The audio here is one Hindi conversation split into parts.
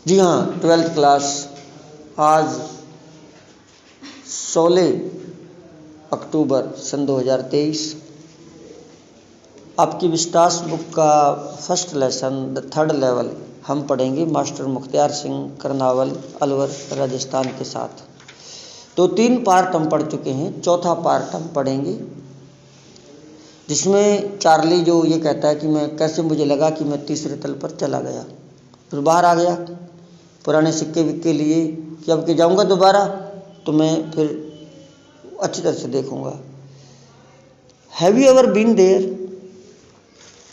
जी हाँ, 12th क्लास आज 16 अक्टूबर सन 2023 आपकी विस्तास बुक का first lesson the third level हम पढ़ेंगे मास्टर मुख्तियार सिंह करनावल अलवर राजस्थान के साथ। तो 3 पार्ट हम पढ़ चुके हैं, चौथा पार्ट हम पढ़ेंगे जिसमें चार्ली जो ये कहता है कि मैं कैसे मुझे लगा कि मैं तीसरे तल पर चला गया, फिर बाहर आ गया पुराने सिक्के विक्के लिए कि अब के जाऊंगा दोबारा तो मैं फिर अच्छी तरह से देखूंगा। Have you ever been there,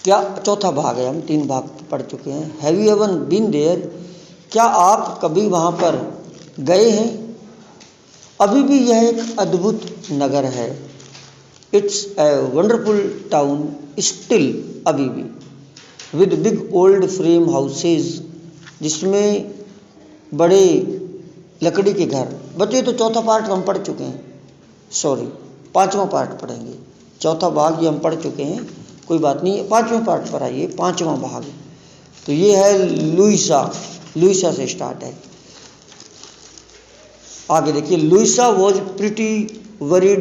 क्या चौथा भाग है, हम 3 भाग पढ़ चुके हैं। Have you ever been there, क्या आप कभी वहाँ पर गए हैं। अभी भी यह एक अद्भुत नगर है। It's a wonderful town still, अभी भी, with big old frame houses, जिसमें बड़े लकड़ी के घर। बच्चे तो चौथा पार्ट हम पढ़ चुके हैं, सॉरी 5वां पार्ट पढ़ेंगे। चौथा भाग ये हम पढ़ चुके हैं, कोई बात नहीं, 5वें पार्ट पर आइए, 5वां भाग। तो ये है लुइसा से स्टार्ट है। आगे देखिए, Louisa was pretty worried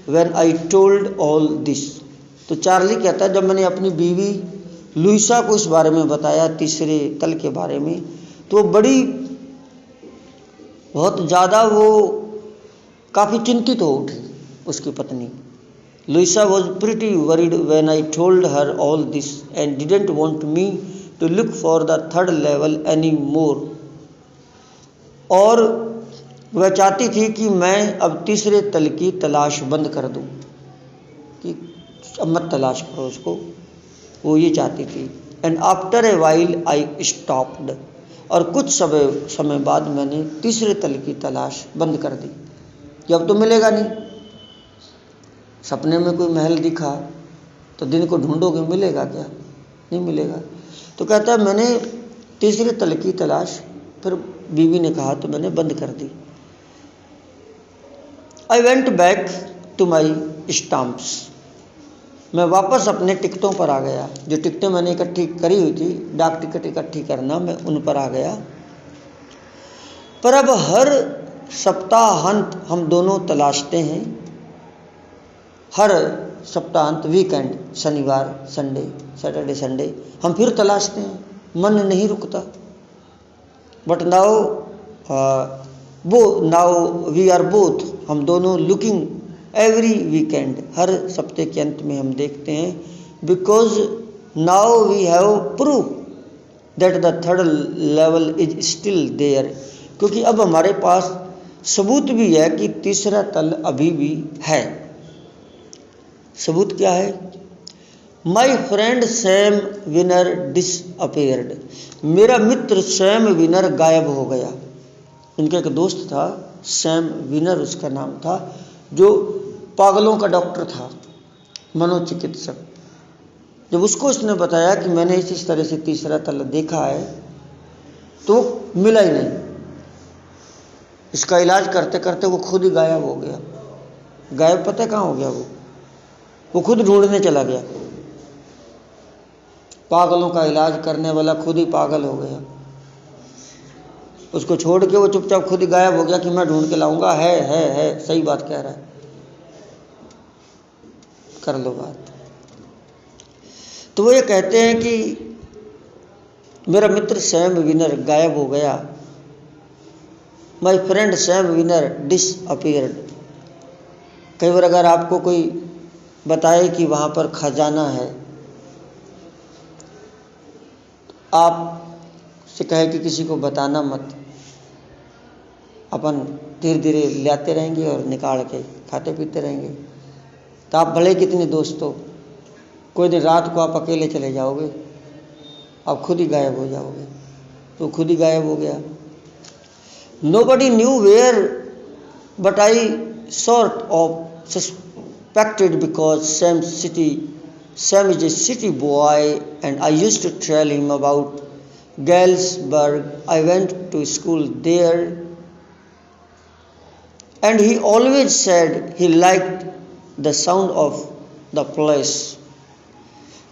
when I told all this. तो चार्ली कहता है जब मैंने अपनी बीवी लुइसा को इस बारे में बताया, तीसरे तल के बारे में, तो बहुत ज़्यादा वो काफ़ी चिंतित हो उठी, उसकी पत्नी। Louisa was pretty worried when I told her all this and didn't want me to look for the third level any more. और वह चाहती थी कि मैं अब तीसरे तल की तलाश बंद कर दूं, कि अब मत तलाश करो उसको, वो ये चाहती थी। And after a while I stopped, और कुछ समय बाद मैंने तीसरे तल की तलाश बंद कर दी कि अब तो मिलेगा नहीं। सपने में कोई महल दिखा तो दिन को ढूंढोगे, मिलेगा क्या, नहीं मिलेगा। तो कहता है मैंने तीसरे तल की तलाश, फिर बीवी ने कहा तो मैंने बंद कर दी। I went back to my stamps, मैं वापस अपने टिकटों पर आ गया। जो टिकटें मैंने इकट्ठी करी हुई थी, डाक टिकट इकट्ठी करना, मैं उन पर आ गया। पर अब हर सप्ताहांत हम दोनों तलाशते हैं, हर सप्ताहांत, वीकेंड, शनिवार संडे, सैटरडे संडे, हम फिर तलाशते हैं, मन नहीं रुकता। But now we are both, हम दोनों लुकिंग एवरी वीकेंड, हर सप्ते के अंत में हम देखते हैं। Because now we have proof that the third level is still there, क्योंकि अब हमारे पास सबूत भी है कि तीसरा तल अभी भी है। सबूत क्या है। My friend Sam winner disappeared, मेरा मित्र सैम विनर गायब हो गया। उनका एक दोस्त था, सैम विनर उसका नाम था, जो पागलों का डॉक्टर था, मनोचिकित्सक। जब उसको उसने बताया कि मैंने इस तरह से तीसरा तल देखा है, तो मिला ही नहीं। इसका इलाज करते करते वो खुद ही गायब हो गया। गायब पता कहाँ हो गया, वो खुद ढूंढने चला गया। पागलों का इलाज करने वाला खुद ही पागल हो गया। उसको छोड़ के वो चुपचाप खुद ही गायब हो गया कि मैं ढूंढ के लाऊंगा। है सही बात कह रहा है, कर लो बात। तो वो ये कहते हैं कि मेरा मित्र सैम विनर गायब हो गया। My friend Sam winner disappeared. कई बार अगर आपको कोई बताए कि वहाँ पर खजाना है, आप से कहे कि किसी को बताना मत, अपन धीरे धीरे लाते रहेंगे और निकाल के खाते पीते रहेंगे, तो आप भले कितने दोस्त हो, कोई दिन रात को आप अकेले चले जाओगे, आप खुद ही गायब हो जाओगे। तो खुद ही गायब हो गया। Nobody knew where but I sort of suspected because Sam is a city boy and I used to tell him about Galesburg. I went to school there and he always said he liked the sound of the place.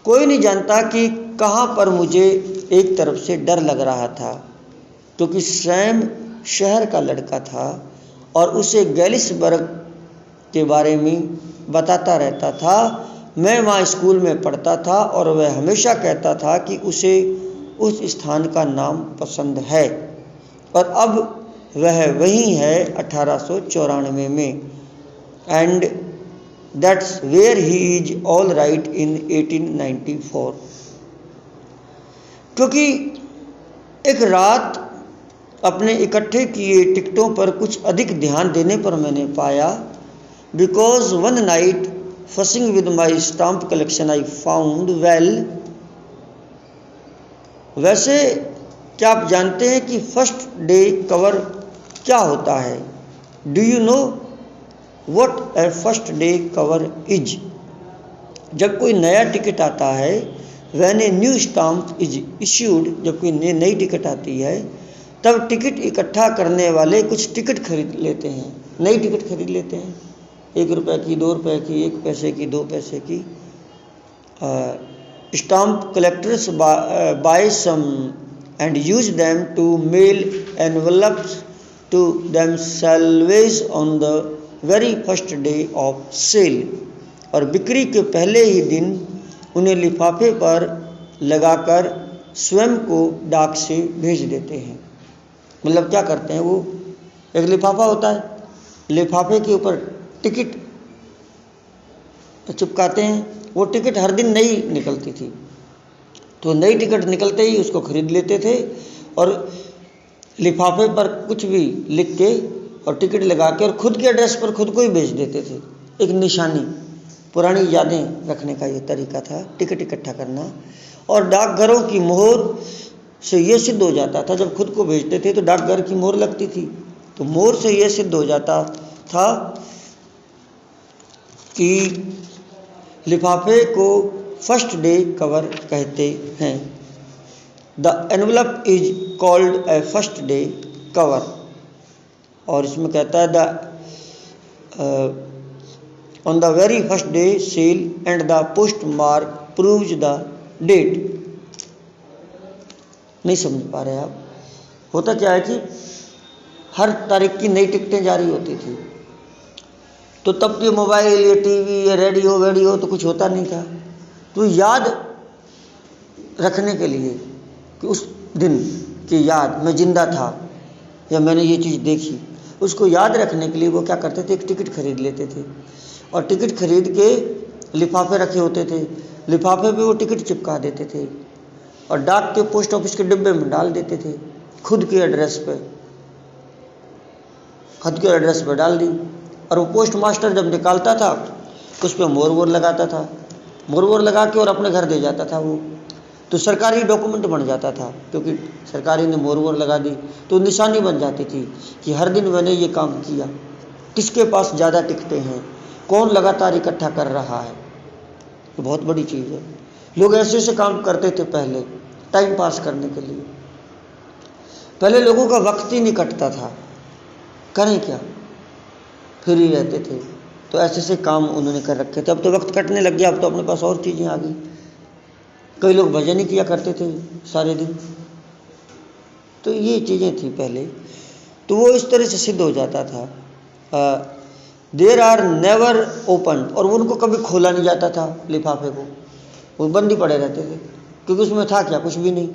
कोई नहीं जानता कि कहाँ पर मुझे एक तरफ से डर लग रहा था, क्योंकि सैम शहर का लड़का था और उसे गैलिसबर्ग के बारे में बताता रहता था। मैं वहाँ स्कूल में पढ़ता था और वह हमेशा कहता था कि उसे उस स्थान का नाम पसंद है और अब वह वहीं है 1894 में। And that's where he is all right in 1894। क्योंकि एक रात अपने इकट्ठे किए टिकटों पर कुछ अधिक ध्यान देने पर मैंने पाया, because one night fussing with my stamp collection I found well. वैसे क्या आप जानते हैं कि फर्स्ट डे कवर क्या होता है? Do you know what A first day cover is? जब कोई नया टिकट आता है, when a new stamp is issued, जब कोई नई टिकट आती है तब टिकट इकट्ठा करने वाले कुछ टिकट खरीद लेते हैं, नई टिकट खरीद लेते हैं, 1 रुपये की, 2 रुपये की, 1 पैसे की, 2 पैसे की। Stamp collectors buy some and use them to mail envelopes to themselves on the very first day of sale. और बिक्री के पहले ही दिन उन्हें लिफाफे पर लगाकर स्वयं को डाक से भेज देते हैं। मतलब क्या करते हैं, वो एक लिफाफा होता है, लिफाफे के ऊपर टिकट चिपकाते हैं। वो टिकट हर दिन नई निकलती थी, तो नई टिकट निकलते ही उसको खरीद लेते थे और लिफाफे पर कुछ भी लिख के और टिकट लगा के और खुद के एड्रेस पर खुद को ही भेज देते थे। एक निशानी, पुरानी यादें रखने का ये तरीका था, टिकट इकट्ठा करना। और डाकघरों की मोहर से ये सिद्ध हो जाता था, जब खुद को भेजते थे तो डाकघर की मोहर लगती थी, तो मोहर से ये सिद्ध हो जाता था कि लिफाफे को फर्स्ट डे कवर कहते हैं। The envelope is called a first day cover. और इसमें कहता है the on the very first day sale and the postmark proves the date. नहीं समझ पा रहे आप? होता क्या है कि हर तारीख की नई टिकटें जारी होती थी, तो तब ये मोबाइल, ये टीवी, ये रेडियो तो कुछ होता नहीं था। तो याद रखने के लिए कि उस दिन की याद, मैं जिंदा था या मैंने ये चीज़ देखी, उसको याद रखने के लिए वो क्या करते थे, एक टिकट खरीद लेते थे और टिकट खरीद के लिफाफे रखे होते थे, लिफाफे पे वो टिकट चिपका देते थे और डाक के पोस्ट ऑफिस के डिब्बे में डाल देते थे, खुद के एड्रेस पे डाल दी। और वो पोस्ट मास्टर जब निकालता था उस पर मोहर लगाता था, मोहर लगा के और अपने घर दे जाता था वो, तो सरकारी डॉक्यूमेंट बन जाता था, क्योंकि सरकारी ने मोहर लगा दी तो निशानी बन जाती थी कि हर दिन मैंने ये काम किया, किसके पास ज़्यादा टिकटें हैं, कौन लगातार इकट्ठा कर रहा है। ये बहुत बड़ी चीज़ है। लोग ऐसे ऐसे काम करते थे पहले, टाइम पास करने के लिए। पहले लोगों का वक्त ही नहीं कटता था, करें क्या, फिर ही रहते थे, तो ऐसे ऐसे काम उन्होंने कर रखे थे। अब तो वक्त कटने लग गया, अब तो अपने पास और चीज़ें आ गई। कई लोग भजन ही किया करते थे सारे दिन, तो ये चीज़ें थी पहले, तो वो इस तरह से सिद्ध हो जाता था। देर आर नेवर ओपन, और उनको कभी खोला नहीं जाता था लिफाफे को, वो बंद ही पड़े रहते थे, क्योंकि उसमें था क्या, कुछ भी नहीं।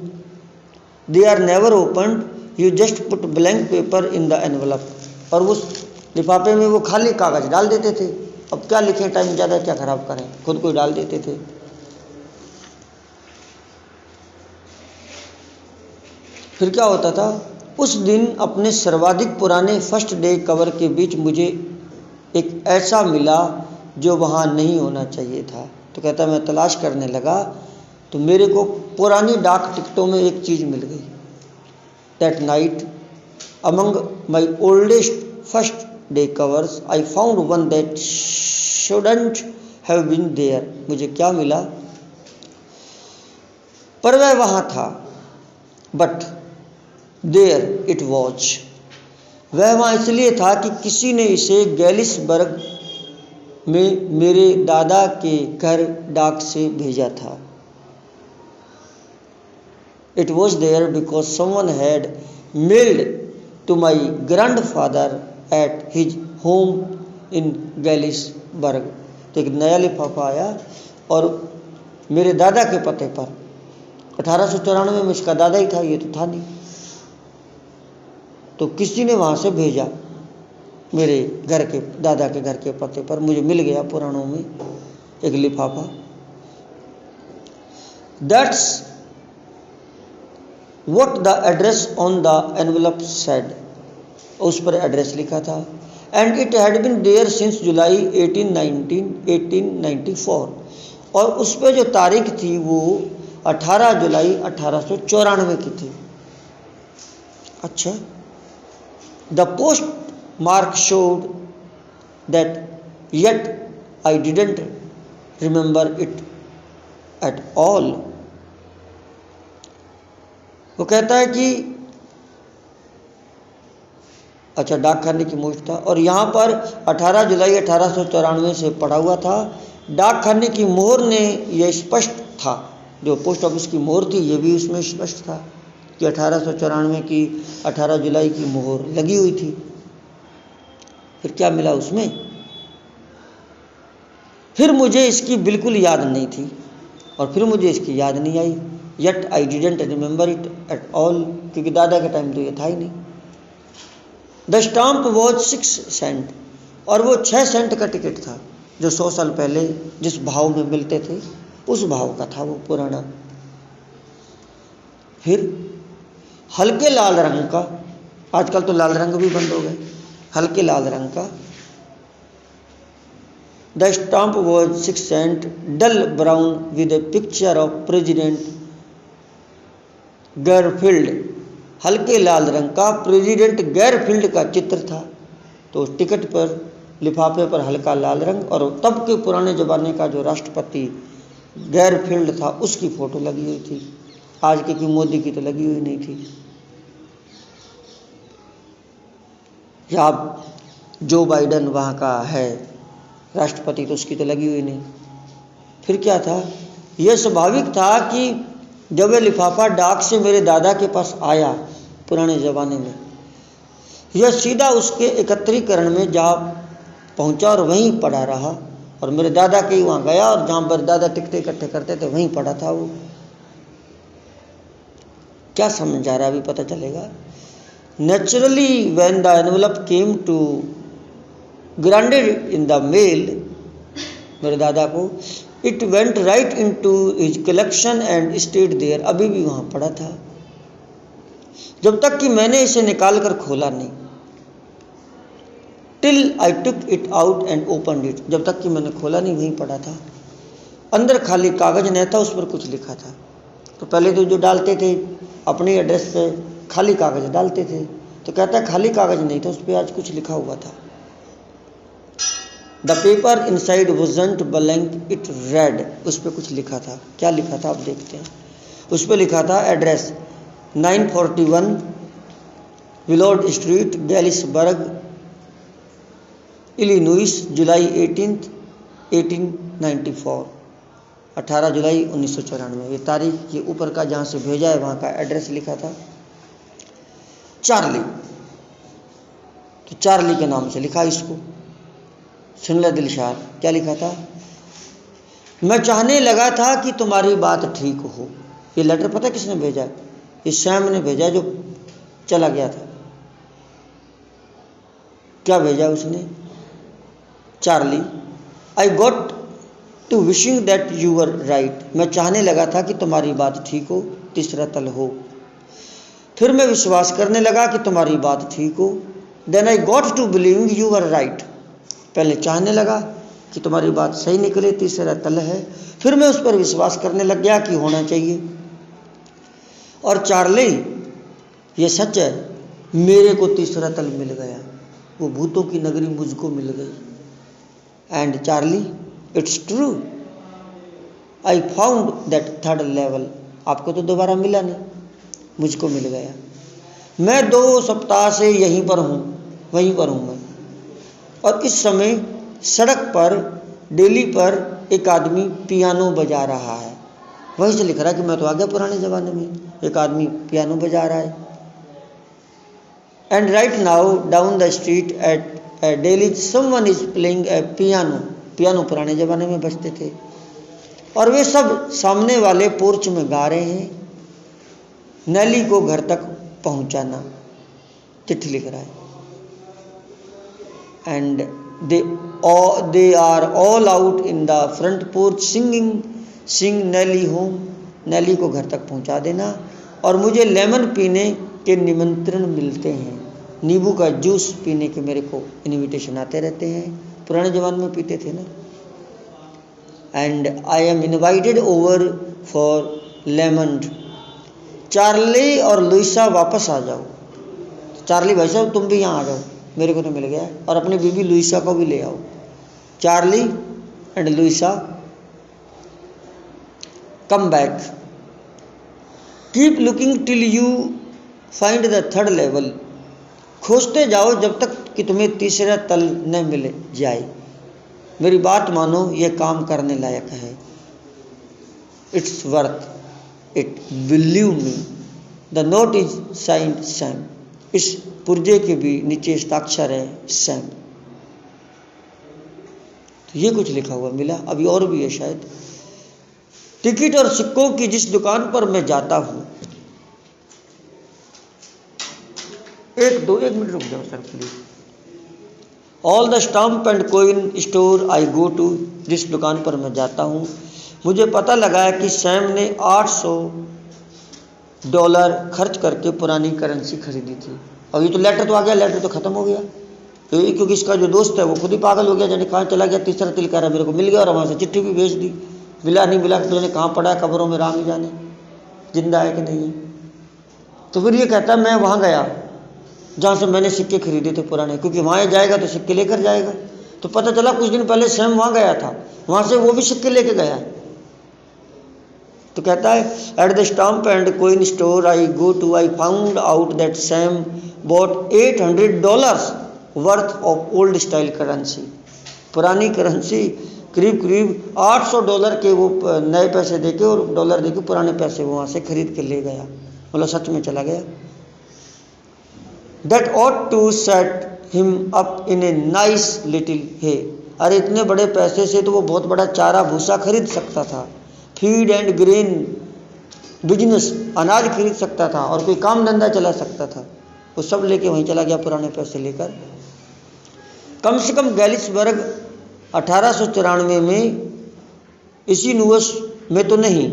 They are never open, you just put blank paper in the envelope, और उस लिफाफे में वो खाली कागज़ डाल देते थे। अब क्या लिखें, टाइम ज़्यादा क्या ख़राब करें, खुद को डाल देते थे। फिर क्या होता था, उस दिन अपने सर्वाधिक पुराने फर्स्ट डे कवर के बीच मुझे एक ऐसा मिला जो वहाँ नहीं होना चाहिए था। तो कहता मैं तलाश करने लगा तो मेरे को पुरानी डाक टिकटों में एक चीज़ मिल गई। That night among my oldest first day covers I found one that shouldn't have been there. मुझे क्या मिला, पर वह वहाँ था, बट देयर इट वॉज। वह वहाँ इसलिए था कि किसी ने इसे गैलिसबर्ग में मेरे दादा के घर डाक से भेजा था। It was there because someone had mailed to my grandfather at his home in Galesburg. तो एक नया लिफाफा आया और मेरे दादा के पते पर, 1894 में इसका दादा ही था, ये तो था नहीं, तो किसी ने वहाँ से भेजा मेरे घर के, दादा के घर के पते पर। मुझे मिल गया पुराणों में एक लिफाफा। That's what the address on the envelope said. उस पर एड्रेस लिखा था। And it had been there since July 1894। और उस पर जो तारीख थी वो 18 जुलाई 1894 की थी। अच्छा, the post mark showed that yet I didn't remember it at all. वो कहता है कि अच्छा, डाक खाने की मोहर था और यहाँ पर 18 जुलाई 1894 से पड़ा हुआ था। डाक खाने की मोहर ने यह स्पष्ट था, जो पोस्ट ऑफिस की मोहर थी ये भी उसमें स्पष्ट था कि 1894 की 18 जुलाई की मोहर लगी हुई थी। फिर क्या मिला उसमें? फिर मुझे इसकी बिल्कुल याद नहीं थी और फिर मुझे इसकी याद नहीं आई। Yet I didn't remember it at all, क्योंकि दादा के टाइम तो ये था ही नहीं। द स्टाम्प वॉज 6 सेंट, और वो 6 सेंट का टिकट था, जो 100 साल पहले जिस भाव में मिलते थे उस भाव का था वो पुराना। फिर हल्के लाल रंग का, आजकल तो लाल रंग भी बंद हो गए, हल्के लाल रंग का। The stamp was 6 cent, dull brown with a picture of president Garfield. हल्के लाल रंग का प्रेसिडेंट गैरफील्ड का चित्र था। तो उस टिकट पर, लिफाफे पर हल्का लाल रंग, और तब के पुराने ज़माने का जो राष्ट्रपति गैरफील्ड था उसकी फ़ोटो लगी हुई थी। आज के की मोदी की तो लगी हुई नहीं थी। या जो बाइडन वहाँ का है राष्ट्रपति, तो उसकी तो लगी हुई नहीं। फिर क्या था? यह स्वाभाविक था कि जब यह लिफाफा डाक से मेरे दादा के पास आया पुराने ज़माने में, यह सीधा उसके एकत्रीकरण में जा पहुंचा और वहीं पड़ा रहा। और मेरे दादा के ही वहाँ गया और जहाँ पर दादा टिकटें इकट्ठे करते थे वहीं पड़ा था वो। क्या समझा रहा है अभी पता चलेगा। Naturally when the envelope came to granddad in the mail, मेरे दादा को, it went right into his collection and stayed there. अभी भी वहाँ पड़ा था जब तक कि मैंने इसे निकाल कर खोला नहीं। Till I took it out and opened it, जब तक कि मैंने खोला नहीं वहीं पड़ा था। अंदर खाली कागज नहीं था, उस पर कुछ लिखा था। तो पहले तो जो डालते थे अपने एड्रेस पे खाली कागज डालते थे, तो कहता है खाली कागज नहीं था, उस पर आज कुछ लिखा हुआ था। The paper inside wasn't blank, it red. उस पर कुछ लिखा था। क्या लिखा था आप देखते हैं। उस पर लिखा था एड्रेस 941 विलोड स्ट्रीट, गैलिसबर्ग, इलिनॉइस, जुलाई 18, 1894। 18 जुलाई 1994 ये तारीख, ये ऊपर का जहाँ से भेजा है वहाँ का एड्रेस लिखा था चार्ली। तो चार्ली के नाम से लिखा इसको। सुन ले दिलशाद, क्या लिखा था? मैं चाहने लगा था कि तुम्हारी बात ठीक हो। ये लेटर पता किसने भेजा? ये सैम ने भेजा जो चला गया था। क्या भेजा उसने? Charlie, I got to wishing that you were right. मैं चाहने लगा था कि तुम्हारी बात ठीक हो, तीसरा तल हो। फिर मैं विश्वास करने लगा कि तुम्हारी बात ठीक हो। Then I got to believing you were right. पहले चाहने लगा कि तुम्हारी बात सही निकले, तीसरा तल है। फिर मैं उस पर विश्वास करने लग गया कि होना चाहिए। और चार्ली, ये सच है, मेरे को तीसरा तल मिल गया। वो भूतों की नगरी मुझको मिल गई। And Charlie, it's true, I found that third level. आपको तो दोबारा मिला नहीं, मुझको मिल गया। मैं 2 सप्ताह से यहीं पर हूँ, वहीं पर हूँ मैं। और इस समय सड़क पर, दिल्ली पर एक आदमी पियानो बजा रहा है। वहीं से लिख रहा है कि मैं तो आ गया पुराने ज़माने में, एक आदमी पियानो बजा रहा है। And right now down the street at Daly someone is playing a piano. Piano पुराने ज़माने में बजते थे, और वे सब सामने वाले पोर्च में गा रहे हैं, नेली को घर तक पहुंचाना। चिट्ठी लिख रहा है। And they are all out in the front porch singing, sing Nellie home. Nellie को घर तक पहुंचा देना। और मुझे लेमन पीने के निमंत्रण मिलते हैं, नींबू का जूस पीने के मेरे को इनविटेशन आते रहते हैं। पुराने ज़माने में पीते थे ना। And I am invited over for lemon. Charlie और लुइसा वापस आ जाओ। चार्ली भाई साहब तुम भी यहाँ आ जाओ, मेरे को तो मिल गया, और अपनी बीबी लुइसा को भी ले आओ। Charlie and Louisa come back. Keep looking till you find the third level. खोजते जाओ जब तक कि तुम्हें तीसरा तल न मिल जाए। मेरी बात मानो, ये काम करने लायक है। It's worth it, believe me. The note is signed Sam. इस पुर्जे के भी नीचे हस्ताक्षर है सैम। तो ये कुछ लिखा हुआ मिला, अभी और भी है शायद। टिकट और सिक्कों की जिस दुकान पर मैं जाता हूँ, एक मिनट रुक जाओ sir please. All the stamp and coin store I go to. जिस दुकान पर मैं जाता हूँ, मुझे पता लगा है कि सैम ने $800 खर्च करके पुरानी करेंसी खरीदी थी। और ये तो लेटर तो आ गया, लेटर तो ख़त्म हो गया, क्योंकि इसका जो दोस्त है वो खुद ही पागल हो गया, जाने कहाँ चला गया। तीसरा तिल कह रहा मेरे को मिल गया, और वहाँ से चिट्ठी भी भेज दी। मिला नहीं मिला, तो कहाँ पड़ा है कब्रों में, राम ही जाने जिंदा है कि नहीं है। तो फिर ये कहता है मैं वहाँ गया जहाँ से मैंने सिक्के खरीदे थे पुराने, क्योंकि वहाँ जाएगा तो सिक्के लेकर जाएगा। तो पता चला कुछ दिन पहले सैम वहाँ गया था, वहाँ से वो भी सिक्के लेके गया। तो कहता है at the stamp and coin store I go to, I found out that Sam bought $800 worth of old style currency. पुरानी करेंसी करीब $800 के वो नए पैसे देके और डॉलर देके पुराने पैसे वो वहाँ से खरीद के ले गया। मतलब सच में चला गया। That ought to set him up in a nice little hay. अरे इतने बड़े पैसे से तो वो बहुत बड़ा चारा भूसा खरीद सकता था। फीड एंड ग्रेन बिजनेस, अनाज खरीद सकता था, और कोई काम धंधा चला सकता था। वो सब लेके वहीं चला गया पुराने पैसे लेकर। कम से कम गैलिसबर्ग 1894 में इसी नुवस में तो नहीं।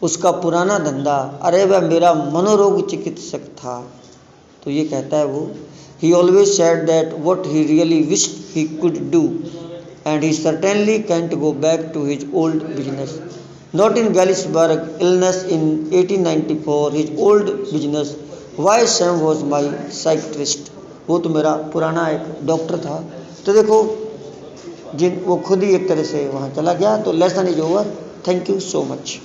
उसका पुराना धंधा, अरे वह मेरा मनोरोग चिकित्सक था। तो ये कहता है वो, ही always said that what he really wished he could do and he certainly can't go back to his old business. Not in Gallisburg, illness in 1894, his old business. Why Sam was my psychiatrist. वो तो मेरा पुराना एक डॉक्टर था। तो देखो वो खुद ही एक तरह से वहाँ चला गया। तो lesson is over. Thank you so much.